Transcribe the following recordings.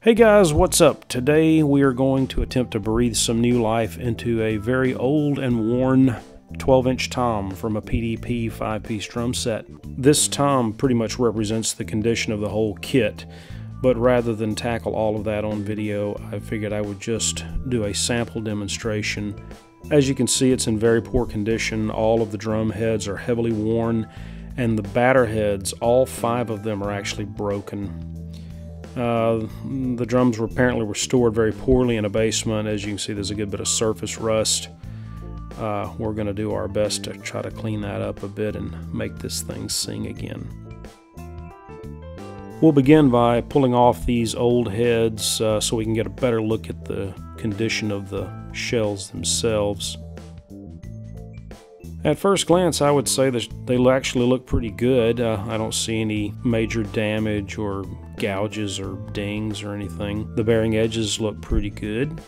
Hey guys, what's up? Today we are going to attempt to breathe some new life into a very old and worn 12-inch tom from a PDP 5-piece drum set. This tom pretty much represents the condition of the whole kit, but rather than tackle all of that on video, I figured I would just do a sample demonstration. As you can see, it's in very poor condition. All of the drum heads are heavily worn, and the batter heads, all 5 of them, are actually broken. The drums were apparently stored very poorly in a basement. As you can see, there's a good bit of surface rust. We're going to do our best to try to clean that up a bit and make this thing sing again. We'll begin by pulling off these old heads so we can get a better look at the condition of the shells themselves. At first glance, I would say that they actually look pretty good. I don't see any major damage or gouges or dings or anything. The bearing edges look pretty good.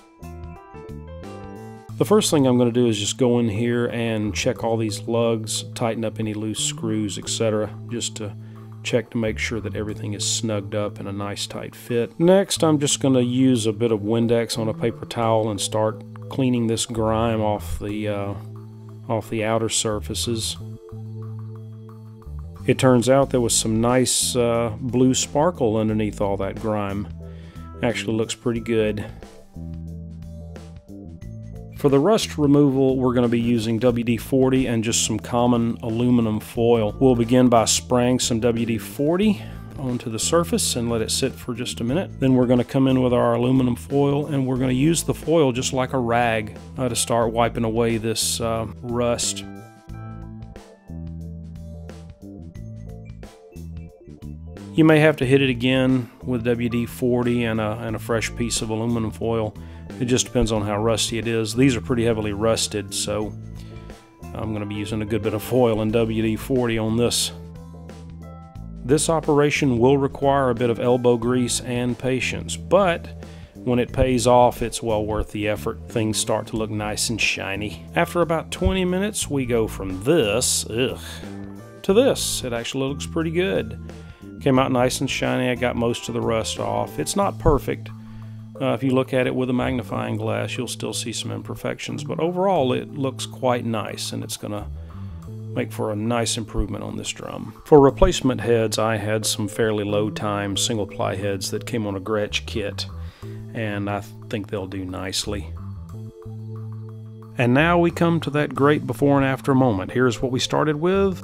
The first thing I'm going to do is just go in here and check all these lugs, tighten up any loose screws, etc., just to check to make sure that everything is snugged up in a nice tight fit. Next, I'm just going to use a bit of Windex on a paper towel and start cleaning this grime off the outer surfaces. It turns out there was some nice blue sparkle underneath all that grime. Actually looks pretty good. For the rust removal, we're going to be using WD-40 and just some common aluminum foil. We'll begin by spraying some WD-40 onto the surface and let it sit for just a minute. Then we're going to come in with our aluminum foil and we're going to use the foil just like a rag to start wiping away this rust. You may have to hit it again with WD-40 and a fresh piece of aluminum foil. It just depends on how rusty it is. These are pretty heavily rusted, so I'm going to be using a good bit of foil and WD-40 on this. This operation will require a bit of elbow grease and patience, but when it pays off, it's well worth the effort. Things start to look nice and shiny. After about 20 minutes, we go from this, to this. It actually looks pretty good. Came out nice and shiny. I got most of the rust off. It's not perfect. If you look at it with a magnifying glass, you'll still see some imperfections, but overall it looks quite nice, and it's going to make for a nice improvement on this drum. For replacement heads, I had some fairly low time single ply heads that came on a Gretsch kit, and I think they'll do nicely. And now we come to that great before and after moment. Here's what we started with,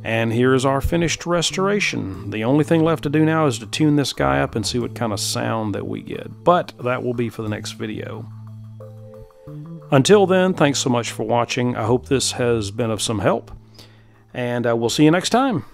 and here's our finished restoration. The only thing left to do now is to tune this guy up and see what kind of sound that we get, but that will be for the next video. Until then, thanks so much for watching. I hope this has been of some help, and we'll see you next time.